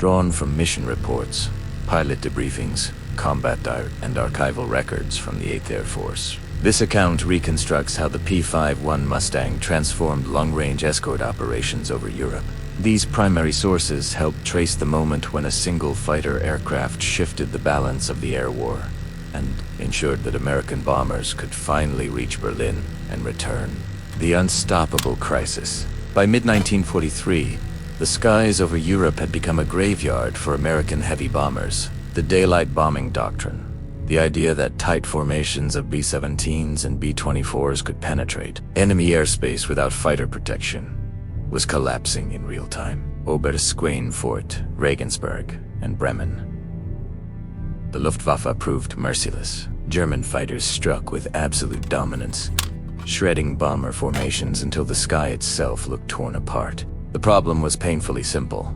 drawn from mission reports, pilot debriefings, and archival records from the 8th Air Force. This account reconstructs how the P-51 Mustang transformed long-range escort operations over Europe. These primary sources helped trace the moment when a single fighter aircraft shifted the balance of the air war and ensured that American bombers could finally reach Berlin and return. The unstoppable crisis. By mid-1943, the skies over Europe had become a graveyard for American heavy bombers. The daylight bombing doctrine, the idea that tight formations of B-17s and B-24s could penetrate enemy airspace without fighter protection, was collapsing in real time. Oberschweinfurt, Regensburg, and Bremen. The Luftwaffe proved merciless. German fighters struck with absolute dominance, shredding bomber formations until the sky itself looked torn apart. The problem was painfully simple.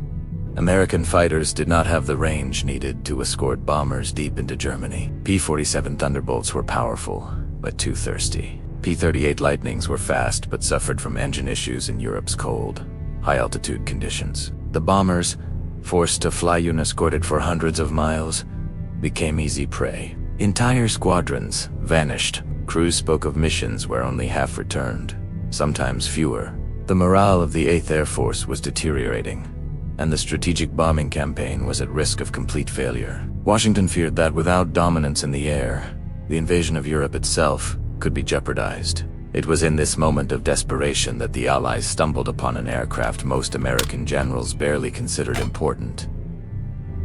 American fighters did not have the range needed to escort bombers deep into Germany. P-47 Thunderbolts were powerful, but too thirsty. P-38 Lightnings were fast, but suffered from engine issues in Europe's cold, high-altitude conditions. The bombers, forced to fly unescorted for hundreds of miles, became easy prey. Entire squadrons vanished. Crews spoke of missions where only half returned, sometimes fewer. The morale of the 8th Air Force was deteriorating, and the strategic bombing campaign was at risk of complete failure. Washington feared that without dominance in the air, the invasion of Europe itself could be jeopardized. It was in this moment of desperation that the Allies stumbled upon an aircraft most American generals barely considered important.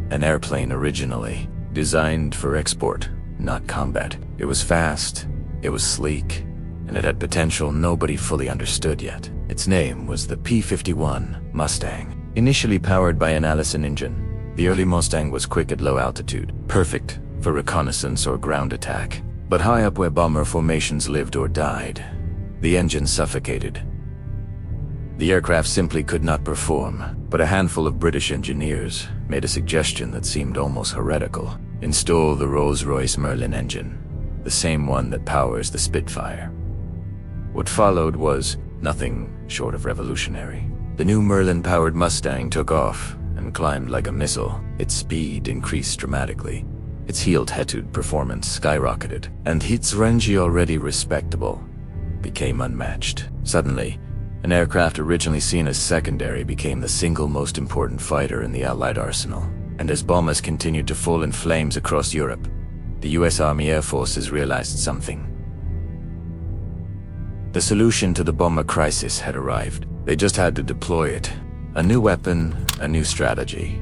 An airplane originally designed for export, not combat. It was fast, it was sleek, and it had potential nobody fully understood yet. Its name was the P-51 Mustang. Initially powered by an Allison engine, the early Mustang was quick at low altitude, perfect for reconnaissance or ground attack. But high up where bomber formations lived or died, the engine suffocated. The aircraft simply could not perform, but a handful of British engineers made a suggestion that seemed almost heretical. Install the Rolls-Royce Merlin engine, the same one that powers the Spitfire. What followed was nothing short of revolutionary. The new Merlin-powered Mustang took off and climbed like a missile. Its speed increased dramatically. Its heel-tattooed performance skyrocketed, and its range, already respectable, became unmatched. Suddenly, an aircraft originally seen as secondary became the single most important fighter in the Allied arsenal. And as bombers continued to fall in flames across Europe, the US Army Air Forces realized something. The solution to the bomber crisis had arrived. They just had to deploy it. A new weapon, a new strategy.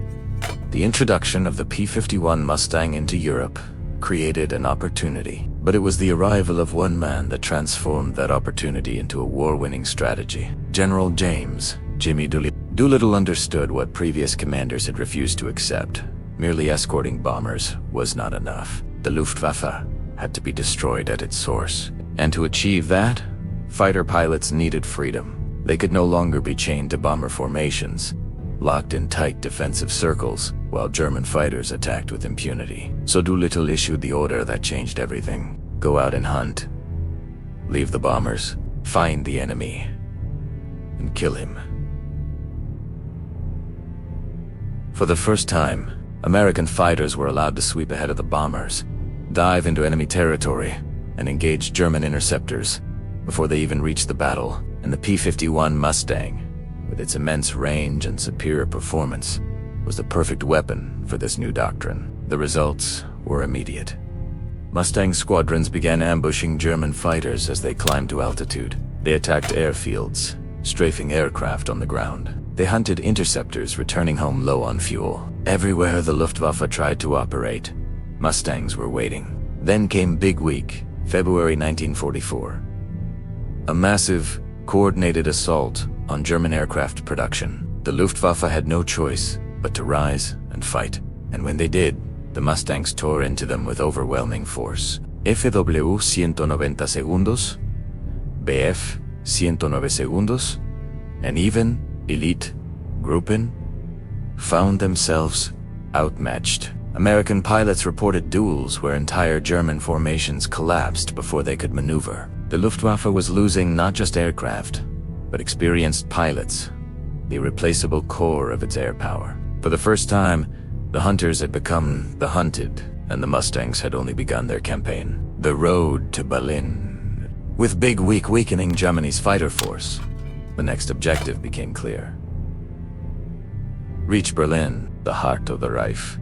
The introduction of the P-51 Mustang into Europe created an opportunity, but it was the arrival of one man that transformed that opportunity into a war-winning strategy. General James "Jimmy" Doolittle understood what previous commanders had refused to accept. Merely escorting bombers was not enough. The Luftwaffe had to be destroyed at its source. And to achieve that, fighter pilots needed freedom. They could no longer be chained to bomber formations, locked in tight defensive circles, while German fighters attacked with impunity. So Doolittle issued the order that changed everything. Go out and hunt. Leave the bombers, find the enemy, and kill him. For the first time, American fighters were allowed to sweep ahead of the bombers, dive into enemy territory, and engage German interceptors before they even reached the battle. And the P-51 Mustang, with its immense range and superior performance, was the perfect weapon for this new doctrine. The results were immediate. Mustang squadrons began ambushing German fighters as they climbed to altitude. They attacked airfields, strafing aircraft on the ground. They hunted interceptors returning home low on fuel. Everywhere the Luftwaffe tried to operate, Mustangs were waiting. Then came Big Week, February 1944. A massive, coordinated assault on German aircraft production. The Luftwaffe had no choice but to rise and fight. And when they did, the Mustangs tore into them with overwhelming force. FW 190 segundos, BF 109 segundos, and even Elite Gruppen found themselves outmatched. American pilots reported duels where entire German formations collapsed before they could maneuver. The Luftwaffe was losing not just aircraft, but experienced pilots, the irreplaceable core of its air power. For the first time, the hunters had become the hunted, and the Mustangs had only begun their campaign. The road to Berlin. With Big Week weakening Germany's fighter force, the next objective became clear. Reach Berlin, the heart of the Reich,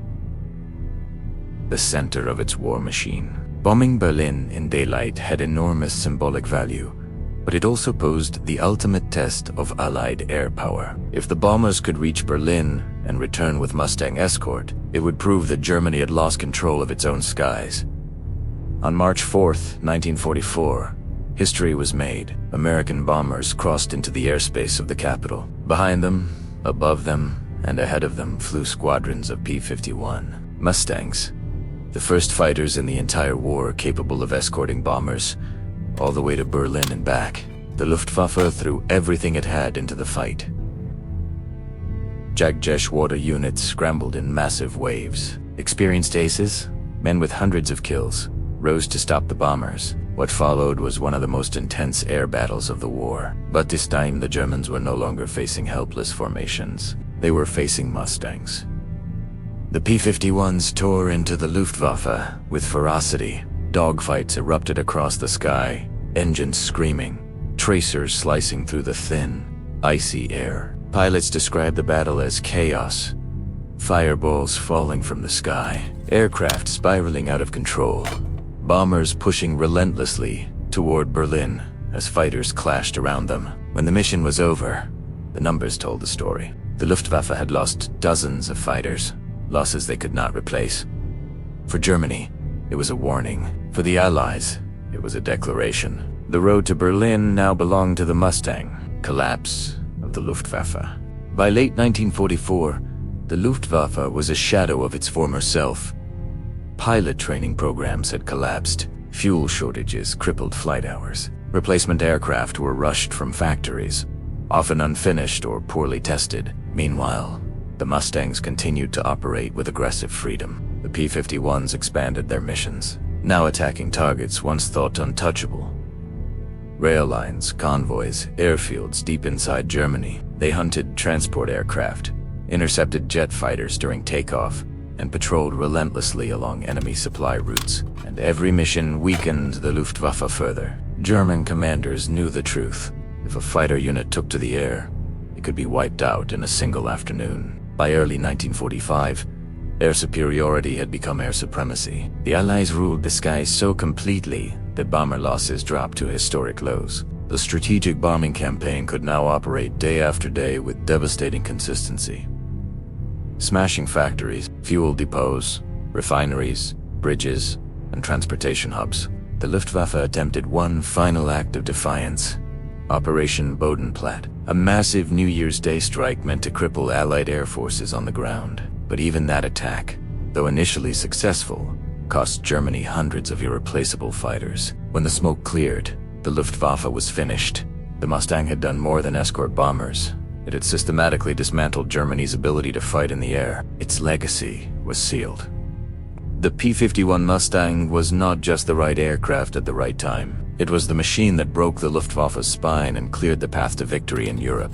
the center of its war machine. Bombing Berlin in daylight had enormous symbolic value, but it also posed the ultimate test of Allied air power. If the bombers could reach Berlin and return with Mustang escort, it would prove that Germany had lost control of its own skies. On March 4th, 1944, history was made. American bombers crossed into the airspace of the capital. Behind them, above them, and ahead of them flew squadrons of P-51 Mustangs, the first fighters in the entire war capable of escorting bombers all the way to Berlin and back. The Luftwaffe threw everything it had into the fight. Jagdgeschwader units scrambled in massive waves. Experienced aces, men with hundreds of kills, rose to stop the bombers. What followed was one of the most intense air battles of the war. But this time the Germans were no longer facing helpless formations. They were facing Mustangs. The P-51s tore into the Luftwaffe with ferocity. Dogfights erupted across the sky, engines screaming, tracers slicing through the thin, icy air. Pilots described the battle as chaos, fireballs falling from the sky, aircraft spiraling out of control, bombers pushing relentlessly toward Berlin as fighters clashed around them. When the mission was over, the numbers told the story. The Luftwaffe had lost dozens of fighters, losses they could not replace. For Germany, it was a warning. For the Allies, it was a declaration. The road to Berlin now belonged to the Mustang. Collapse of the Luftwaffe. By late 1944, the Luftwaffe was a shadow of its former self. Pilot training programs had collapsed. Fuel shortages crippled flight hours. Replacement aircraft were rushed from factories, often unfinished or poorly tested. Meanwhile, the Mustangs continued to operate with aggressive freedom. The P-51s expanded their missions, now attacking targets once thought untouchable. Rail lines, convoys, airfields deep inside Germany. They hunted transport aircraft, intercepted jet fighters during takeoff, and patrolled relentlessly along enemy supply routes. And every mission weakened the Luftwaffe further. German commanders knew the truth. If a fighter unit took to the air, it could be wiped out in a single afternoon. By early 1945, air superiority had become air supremacy. The Allies ruled the skies so completely that bomber losses dropped to historic lows. The strategic bombing campaign could now operate day after day with devastating consistency. Smashing factories, fuel depots, refineries, bridges, and transportation hubs, the Luftwaffe attempted one final act of defiance. Operation Bodenplatte, a massive New Year's Day strike meant to cripple Allied air forces on the ground. But even that attack, though initially successful, cost Germany hundreds of irreplaceable fighters. When the smoke cleared, the Luftwaffe was finished. The Mustang had done more than escort bombers. It had systematically dismantled Germany's ability to fight in the air. Its legacy was sealed. The P-51 Mustang was not just the right aircraft at the right time. It was the machine that broke the Luftwaffe's spine and cleared the path to victory in Europe.